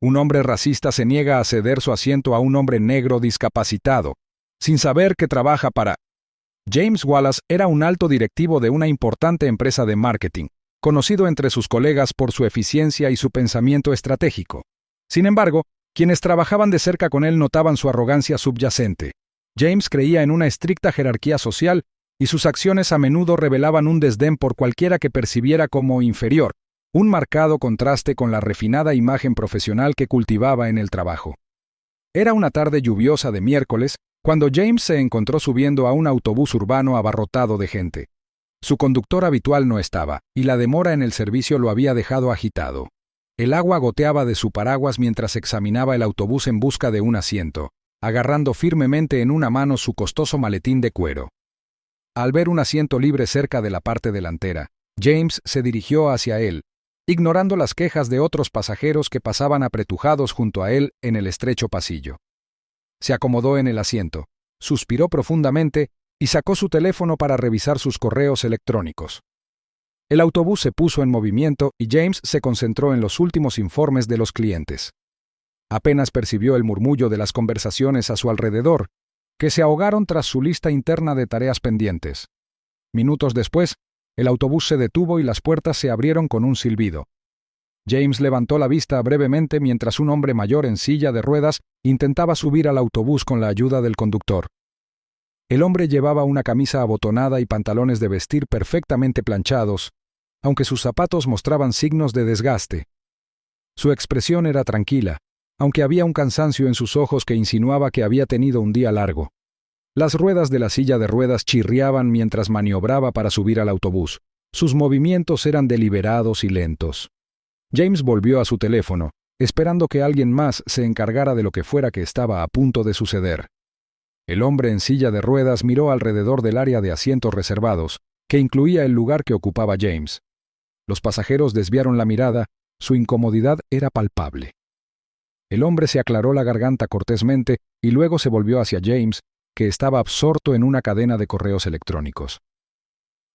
Un hombre racista se niega a ceder su asiento a un hombre negro discapacitado, sin saber que trabaja para... James Wallace era un alto directivo de una importante empresa de marketing, conocido entre sus colegas por su eficiencia y su pensamiento estratégico. Sin embargo, quienes trabajaban de cerca con él notaban su arrogancia subyacente. James creía en una estricta jerarquía social y sus acciones a menudo revelaban un desdén por cualquiera que percibiera como inferior, un marcado contraste con la refinada imagen profesional que cultivaba en el trabajo. Era una tarde lluviosa de miércoles, cuando James se encontró subiendo a un autobús urbano abarrotado de gente. Su conductor habitual no estaba, y la demora en el servicio lo había dejado agitado. El agua goteaba de su paraguas mientras examinaba el autobús en busca de un asiento, agarrando firmemente en una mano su costoso maletín de cuero. Al ver un asiento libre cerca de la parte delantera, James se dirigió hacia él, ignorando las quejas de otros pasajeros que pasaban apretujados junto a él en el estrecho pasillo. Se acomodó en el asiento, suspiró profundamente y sacó su teléfono para revisar sus correos electrónicos. El autobús se puso en movimiento y James se concentró en los últimos informes de los clientes. Apenas percibió el murmullo de las conversaciones a su alrededor, que se ahogaron tras su lista interna de tareas pendientes. Minutos después, el autobús se detuvo y las puertas se abrieron con un silbido. James levantó la vista brevemente mientras un hombre mayor en silla de ruedas intentaba subir al autobús con la ayuda del conductor. El hombre llevaba una camisa abotonada y pantalones de vestir perfectamente planchados, aunque sus zapatos mostraban signos de desgaste. Su expresión era tranquila, aunque había un cansancio en sus ojos que insinuaba que había tenido un día largo. Las ruedas de la silla de ruedas chirriaban mientras maniobraba para subir al autobús. Sus movimientos eran deliberados y lentos. James volvió a su teléfono, esperando que alguien más se encargara de lo que fuera que estaba a punto de suceder. El hombre en silla de ruedas miró alrededor del área de asientos reservados, que incluía el lugar que ocupaba James. Los pasajeros desviaron la mirada, su incomodidad era palpable. El hombre se aclaró la garganta cortésmente y luego se volvió hacia James, que estaba absorto en una cadena de correos electrónicos.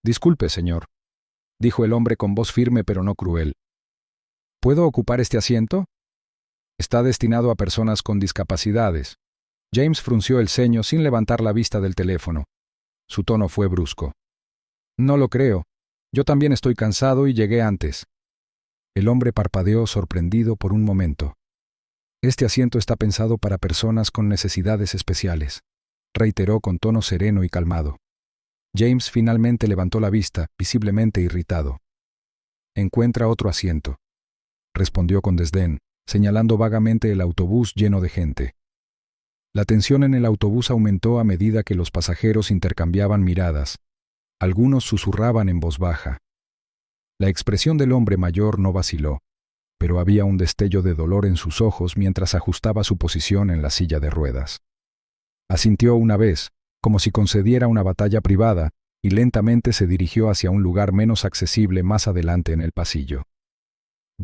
«Disculpe, señor», dijo el hombre con voz firme pero no cruel. «¿Puedo ocupar este asiento?» «Está destinado a personas con discapacidades». James frunció el ceño sin levantar la vista del teléfono. Su tono fue brusco. «No lo creo. Yo también estoy cansado y llegué antes». El hombre parpadeó sorprendido por un momento. «Este asiento está pensado para personas con necesidades especiales», reiteró con tono sereno y calmado. James finalmente levantó la vista, visiblemente irritado. «Encuentra otro asiento», respondió con desdén, señalando vagamente el autobús lleno de gente. La tensión en el autobús aumentó a medida que los pasajeros intercambiaban miradas. Algunos susurraban en voz baja. La expresión del hombre mayor no vaciló, pero había un destello de dolor en sus ojos mientras ajustaba su posición en la silla de ruedas. Asintió una vez, como si concediera una batalla privada, y lentamente se dirigió hacia un lugar menos accesible más adelante en el pasillo.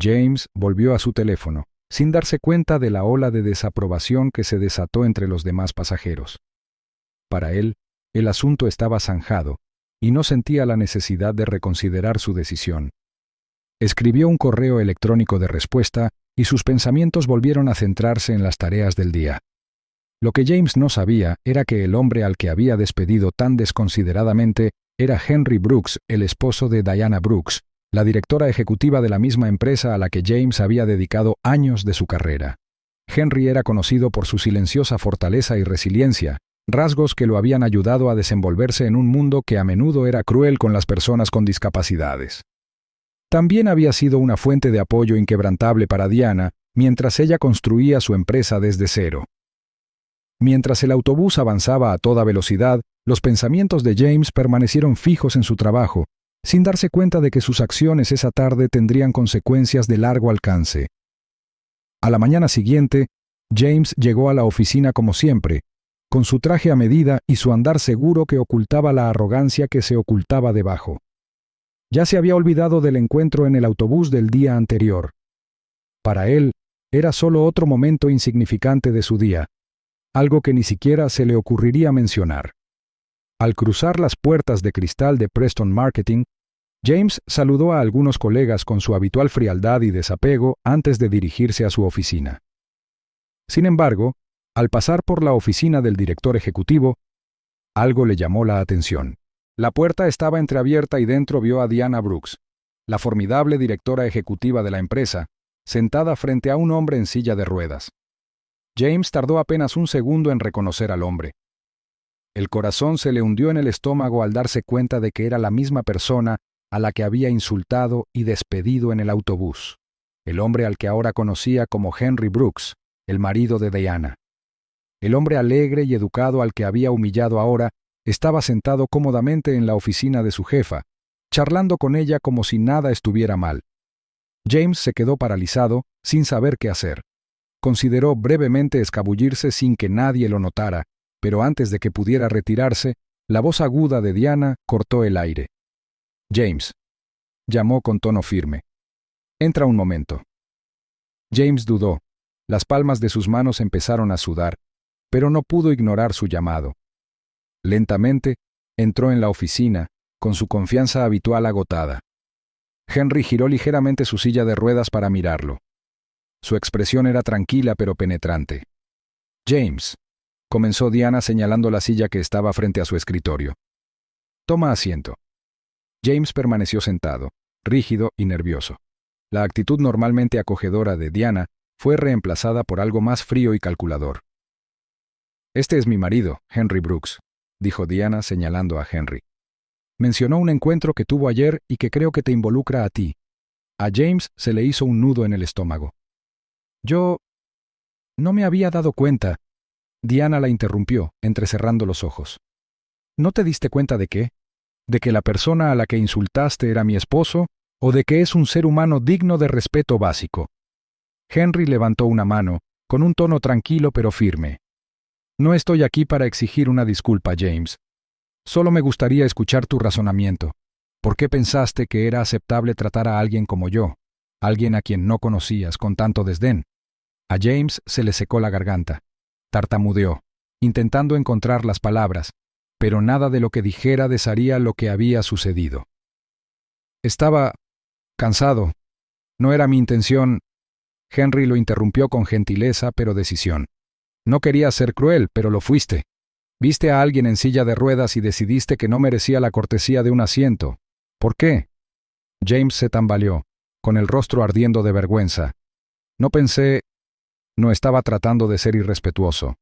James volvió a su teléfono, sin darse cuenta de la ola de desaprobación que se desató entre los demás pasajeros. Para él, el asunto estaba zanjado, y no sentía la necesidad de reconsiderar su decisión. Escribió un correo electrónico de respuesta y sus pensamientos volvieron a centrarse en las tareas del día. Lo que James no sabía era que el hombre al que había despedido tan desconsideradamente era Henry Brooks, el esposo de Diana Brooks, la directora ejecutiva de la misma empresa a la que James había dedicado años de su carrera. Henry era conocido por su silenciosa fortaleza y resiliencia, rasgos que lo habían ayudado a desenvolverse en un mundo que a menudo era cruel con las personas con discapacidades. También había sido una fuente de apoyo inquebrantable para Diana mientras ella construía su empresa desde cero. Mientras el autobús avanzaba a toda velocidad, los pensamientos de James permanecieron fijos en su trabajo, sin darse cuenta de que sus acciones esa tarde tendrían consecuencias de largo alcance. A la mañana siguiente, James llegó a la oficina como siempre, con su traje a medida y su andar seguro que ocultaba la arrogancia que se ocultaba debajo. Ya se había olvidado del encuentro en el autobús del día anterior. Para él, era solo otro momento insignificante de su día, algo que ni siquiera se le ocurriría mencionar. Al cruzar las puertas de cristal de Preston Marketing, James saludó a algunos colegas con su habitual frialdad y desapego antes de dirigirse a su oficina. Sin embargo, al pasar por la oficina del director ejecutivo, algo le llamó la atención. La puerta estaba entreabierta y dentro vio a Diana Brooks, la formidable directora ejecutiva de la empresa, sentada frente a un hombre en silla de ruedas. James tardó apenas un segundo en reconocer al hombre. El corazón se le hundió en el estómago al darse cuenta de que era la misma persona a la que había insultado y despedido en el autobús, el hombre al que ahora conocía como Henry Brooks, el marido de Diana. El hombre alegre y educado al que había humillado ahora estaba sentado cómodamente en la oficina de su jefa, charlando con ella como si nada estuviera mal. James se quedó paralizado, sin saber qué hacer. Consideró brevemente escabullirse sin que nadie lo notara, pero antes de que pudiera retirarse, la voz aguda de Diana cortó el aire. «James», llamó con tono firme. «Entra un momento». James dudó. Las palmas de sus manos empezaron a sudar, pero no pudo ignorar su llamado. Lentamente, entró en la oficina, con su confianza habitual agotada. Henry giró ligeramente su silla de ruedas para mirarlo. Su expresión era tranquila pero penetrante. «James», comenzó Diana señalando la silla que estaba frente a su escritorio. «Toma asiento». James permaneció sentado, rígido y nervioso. La actitud normalmente acogedora de Diana fue reemplazada por algo más frío y calculador. «Este es mi marido, Henry Brooks», dijo Diana señalando a Henry. «Mencionó un encuentro que tuvo ayer y que creo que te involucra a ti». A James se le hizo un nudo en el estómago. «Yo no me había dado cuenta». Diana la interrumpió, entrecerrando los ojos. «¿No te diste cuenta de qué? ¿De que la persona a la que insultaste era mi esposo o de que es un ser humano digno de respeto básico?» Henry levantó una mano, con un tono tranquilo pero firme. «No estoy aquí para exigir una disculpa, James. Solo me gustaría escuchar tu razonamiento. ¿Por qué pensaste que era aceptable tratar a alguien como yo, alguien a quien no conocías, con tanto desdén?» A James se le secó la garganta. Tartamudeó, intentando encontrar las palabras, pero nada de lo que dijera desharía lo que había sucedido. «Estaba cansado. No era mi intención». Henry lo interrumpió con gentileza pero decisión. «No quería ser cruel, pero lo fuiste. Viste a alguien en silla de ruedas y decidiste que no merecía la cortesía de un asiento. ¿Por qué?» James se tambaleó, con el rostro ardiendo de vergüenza. «No pensé». No estaba tratando de ser irrespetuoso.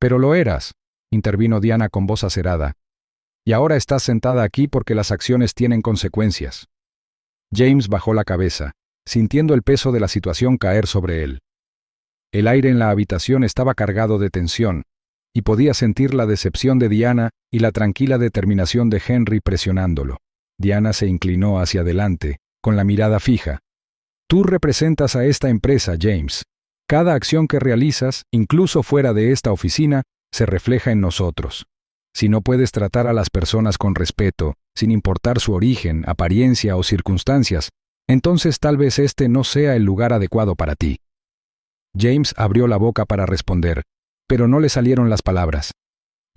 «Pero lo eras», intervino Diana con voz acerada. «Y ahora estás sentada aquí porque las acciones tienen consecuencias». James bajó la cabeza, sintiendo el peso de la situación caer sobre él. El aire en la habitación estaba cargado de tensión, y podía sentir la decepción de Diana y la tranquila determinación de Henry presionándolo. Diana se inclinó hacia adelante, con la mirada fija. «Tú representas a esta empresa, James. Cada acción que realizas, incluso fuera de esta oficina, se refleja en nosotros. Si no puedes tratar a las personas con respeto, sin importar su origen, apariencia o circunstancias, entonces tal vez este no sea el lugar adecuado para ti». James abrió la boca para responder, pero no le salieron las palabras.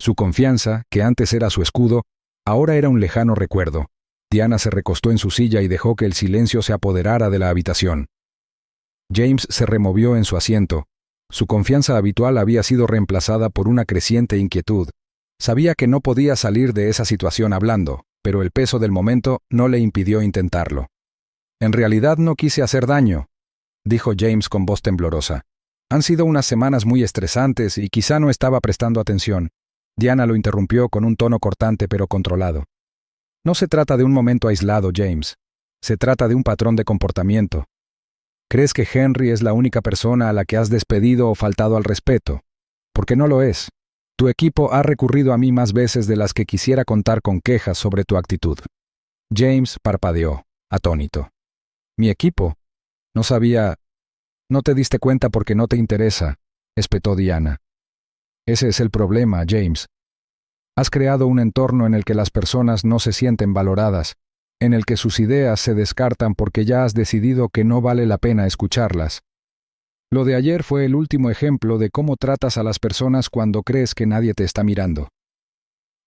Su confianza, que antes era su escudo, ahora era un lejano recuerdo. Diana se recostó en su silla y dejó que el silencio se apoderara de la habitación. James se removió en su asiento. Su confianza habitual había sido reemplazada por una creciente inquietud. Sabía que no podía salir de esa situación hablando, pero el peso del momento no le impidió intentarlo. «En realidad no quise hacer daño», dijo James con voz temblorosa. «Han sido unas semanas muy estresantes y quizá no estaba prestando atención». Diana lo interrumpió con un tono cortante pero controlado. «No se trata de un momento aislado, James. Se trata de un patrón de comportamiento. ¿Crees que Henry es la única persona a la que has despedido o faltado al respeto? Porque no lo es. Tu equipo ha recurrido a mí más veces de las que quisiera contar con quejas sobre tu actitud». James parpadeó, atónito. «¿Mi equipo? No sabía». «No te diste cuenta porque no te interesa», espetó Diana. «Ese es el problema, James. Has creado un entorno en el que las personas no se sienten valoradas, en el que sus ideas se descartan porque ya has decidido que no vale la pena escucharlas. Lo de ayer fue el último ejemplo de cómo tratas a las personas cuando crees que nadie te está mirando».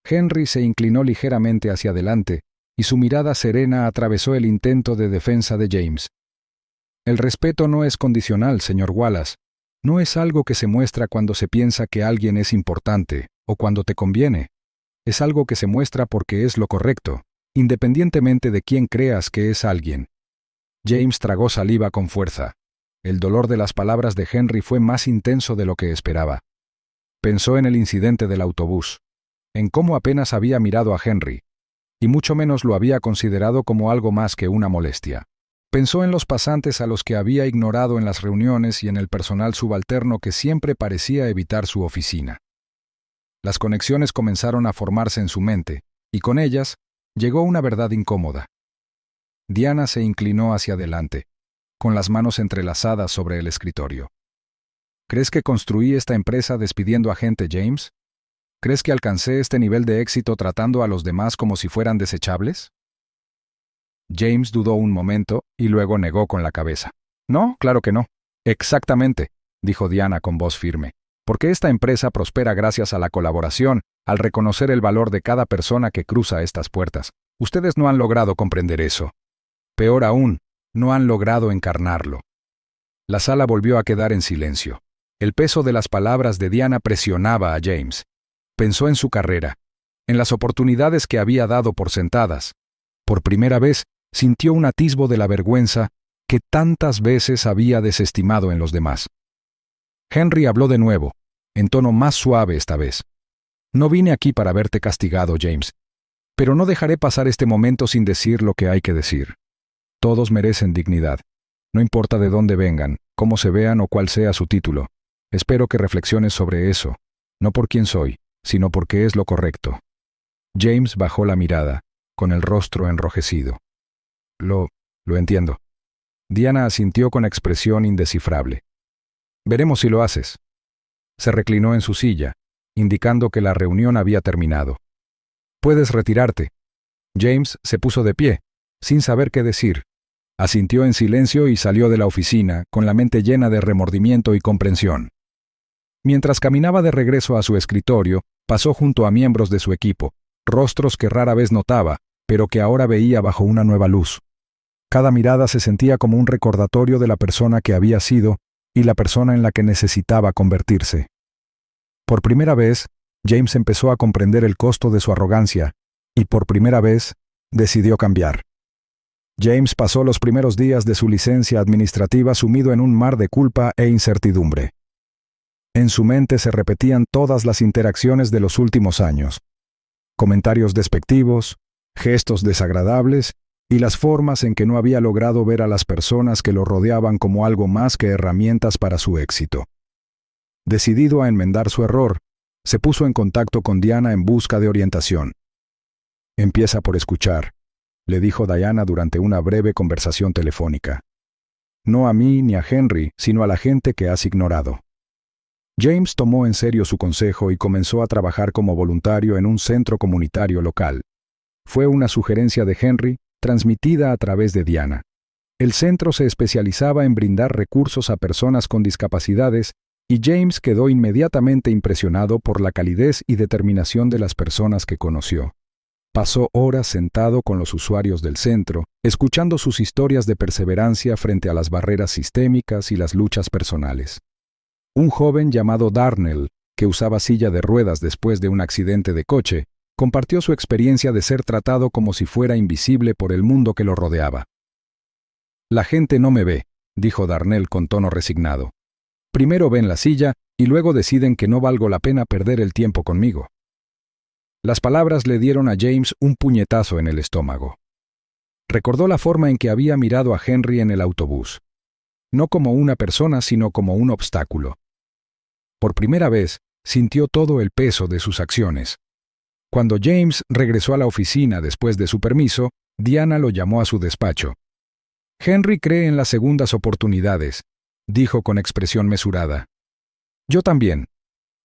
Henry se inclinó ligeramente hacia adelante, y su mirada serena atravesó el intento de defensa de James. El respeto no es condicional, señor Wallace. No es algo que se muestra cuando se piensa que alguien es importante o cuando te conviene. Es algo que se muestra porque es lo correcto, independientemente de quién creas que es alguien. James tragó saliva con fuerza. El dolor de las palabras de Henry fue más intenso de lo que esperaba. Pensó en el incidente del autobús, en cómo apenas había mirado a Henry, y mucho menos lo había considerado como algo más que una molestia. Pensó en los pasantes a los que había ignorado en las reuniones y en el personal subalterno que siempre parecía evitar su oficina. Las conexiones comenzaron a formarse en su mente, y con ellas llegó una verdad incómoda. Diana se inclinó hacia adelante, con las manos entrelazadas sobre el escritorio. ¿Crees que construí esta empresa despidiendo a gente, James? ¿Crees que alcancé este nivel de éxito tratando a los demás como si fueran desechables? James dudó un momento y luego negó con la cabeza. No, claro que no. Exactamente, dijo Diana con voz firme, porque esta empresa prospera gracias a la colaboración, al reconocer el valor de cada persona que cruza estas puertas. Ustedes no han logrado comprender eso. Peor aún, no han logrado encarnarlo. La sala volvió a quedar en silencio. El peso de las palabras de Diana presionaba a James. Pensó en su carrera, en las oportunidades que había dado por sentadas. Por primera vez, sintió un atisbo de la vergüenza que tantas veces había desestimado en los demás. Henry habló de nuevo, en tono más suave esta vez. No vine aquí para verte castigado, James, pero no dejaré pasar este momento sin decir lo que hay que decir. Todos merecen dignidad, no importa de dónde vengan, cómo se vean o cuál sea su título. Espero que reflexiones sobre eso, no por quién soy, sino porque es lo correcto. James bajó la mirada, con el rostro enrojecido. Lo entiendo. Diana asintió con expresión indescifrable. Veremos si lo haces. Se reclinó en su silla, indicando que la reunión había terminado. Puedes retirarte. James se puso de pie, sin saber qué decir. Asintió en silencio y salió de la oficina, con la mente llena de remordimiento y comprensión. Mientras caminaba de regreso a su escritorio, pasó junto a miembros de su equipo, rostros que rara vez notaba, pero que ahora veía bajo una nueva luz. Cada mirada se sentía como un recordatorio de la persona que había sido y la persona en la que necesitaba convertirse. Por primera vez, James empezó a comprender el costo de su arrogancia, y por primera vez, decidió cambiar. James pasó los primeros días de su licencia administrativa sumido en un mar de culpa e incertidumbre. En su mente se repetían todas las interacciones de los últimos años. Comentarios despectivos, gestos desagradables y las formas en que no había logrado ver a las personas que lo rodeaban como algo más que herramientas para su éxito. Decidido a enmendar su error, se puso en contacto con Diana en busca de orientación. Empieza por escuchar, le dijo Diana durante una breve conversación telefónica. No a mí ni a Henry, sino a la gente que has ignorado. James tomó en serio su consejo y comenzó a trabajar como voluntario en un centro comunitario local. Fue una sugerencia de Henry, transmitida a través de Diana. El centro se especializaba en brindar recursos a personas con discapacidades y James quedó inmediatamente impresionado por la calidez y determinación de las personas que conoció. Pasó horas sentado con los usuarios del centro, escuchando sus historias de perseverancia frente a las barreras sistémicas y las luchas personales. Un joven llamado Darnell, que usaba silla de ruedas después de un accidente de coche, compartió su experiencia de ser tratado como si fuera invisible por el mundo que lo rodeaba. La gente no me ve, dijo Darnell con tono resignado. Primero ven la silla y luego deciden que no valgo la pena perder el tiempo conmigo. Las palabras le dieron a James un puñetazo en el estómago. Recordó la forma en que había mirado a Henry en el autobús. No como una persona, sino como un obstáculo. Por primera vez, sintió todo el peso de sus acciones. Cuando James regresó a la oficina después de su permiso, Diana lo llamó a su despacho. Henry cree en las segundas oportunidades, dijo con expresión mesurada. Yo también.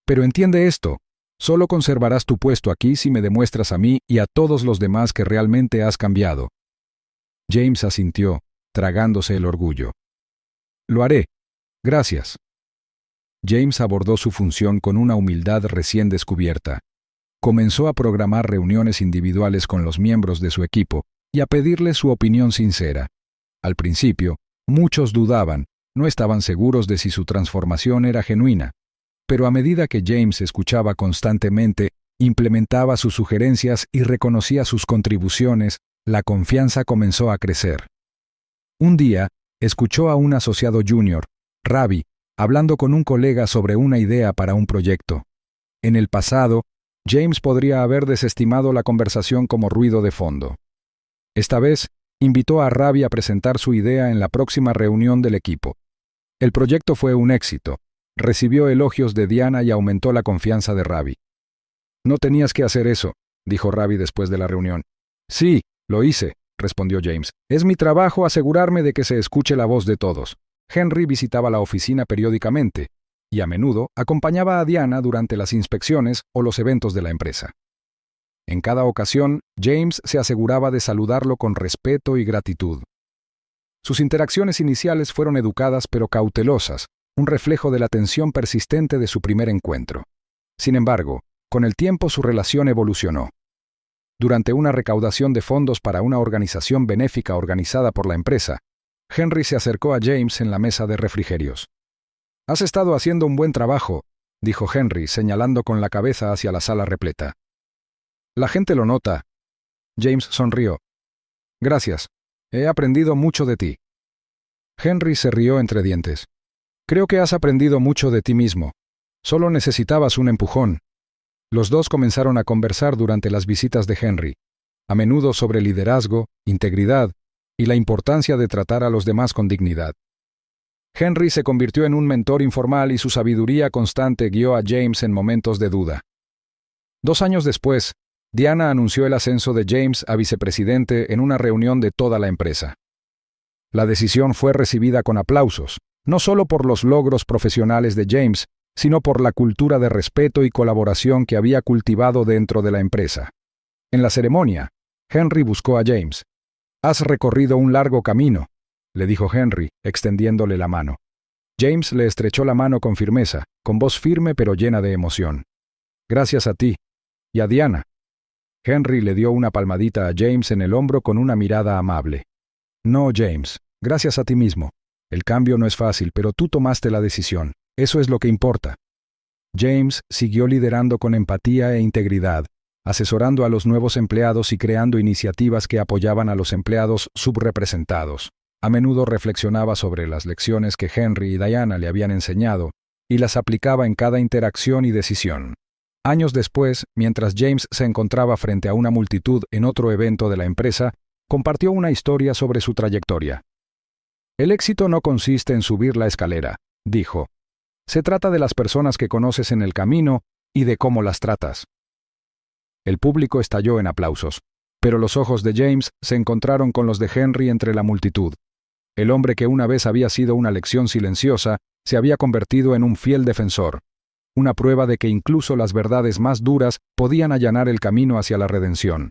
Pero entiende esto, solo conservarás tu puesto aquí si me demuestras a mí y a todos los demás que realmente has cambiado. James asintió, tragándose el orgullo. Lo haré. Gracias. James abordó su función con una humildad recién descubierta. Comenzó a programar reuniones individuales con los miembros de su equipo y a pedirles su opinión sincera. Al principio, muchos dudaban, no estaban seguros de si su transformación era genuina, pero a medida que James escuchaba constantemente, implementaba sus sugerencias y reconocía sus contribuciones, la confianza comenzó a crecer. Un día, escuchó a un asociado junior, Ravi, hablando con un colega sobre una idea para un proyecto. En el pasado, James podría haber desestimado la conversación como ruido de fondo. Esta vez, invitó a Ravi a presentar su idea en la próxima reunión del equipo. El proyecto fue un éxito, recibió elogios de Diana y aumentó la confianza de Ravi. «No tenías que hacer eso», dijo Ravi después de la reunión. «Sí, lo hice», respondió James. «Es mi trabajo asegurarme de que se escuche la voz de todos». Henry visitaba la oficina periódicamente y a menudo acompañaba a Diana durante las inspecciones o los eventos de la empresa. En cada ocasión, James se aseguraba de saludarlo con respeto y gratitud. Sus interacciones iniciales fueron educadas pero cautelosas, un reflejo de la tensión persistente de su primer encuentro. Sin embargo, con el tiempo su relación evolucionó. Durante una recaudación de fondos para una organización benéfica organizada por la empresa, Henry se acercó a James en la mesa de refrigerios. «Has estado haciendo un buen trabajo», dijo Henry, señalando con la cabeza hacia la sala repleta. «La gente lo nota». James sonrió. «Gracias. He aprendido mucho de ti». Henry se rió entre dientes. «Creo que has aprendido mucho de ti mismo. Solo necesitabas un empujón». Los dos comenzaron a conversar durante las visitas de Henry, a menudo sobre liderazgo, integridad y la importancia de tratar a los demás con dignidad. Henry se convirtió en un mentor informal y su sabiduría constante guió a James en momentos de duda. 2 años después, Diana anunció el ascenso de James a vicepresidente en una reunión de toda la empresa. La decisión fue recibida con aplausos, no solo por los logros profesionales de James, sino por la cultura de respeto y colaboración que había cultivado dentro de la empresa. En la ceremonia, Henry buscó a James. «Has recorrido un largo camino», le dijo Henry, extendiéndole la mano. James le estrechó la mano con firmeza, con voz firme pero llena de emoción. «Gracias a ti. Y a Diana». Henry le dio una palmadita a James en el hombro con una mirada amable. «No, James, gracias a ti mismo. El cambio no es fácil, pero tú tomaste la decisión. Eso es lo que importa». James siguió liderando con empatía e integridad, asesorando a los nuevos empleados y creando iniciativas que apoyaban a los empleados subrepresentados. A menudo reflexionaba sobre las lecciones que Henry y Diana le habían enseñado y las aplicaba en cada interacción y decisión. Años después, mientras James se encontraba frente a una multitud en otro evento de la empresa, compartió una historia sobre su trayectoria. «El éxito no consiste en subir la escalera», dijo. «Se trata de las personas que conoces en el camino y de cómo las tratas». El público estalló en aplausos, pero los ojos de James se encontraron con los de Henry entre la multitud. El hombre que una vez había sido una lección silenciosa se había convertido en un fiel defensor, una prueba de que incluso las verdades más duras podían allanar el camino hacia la redención.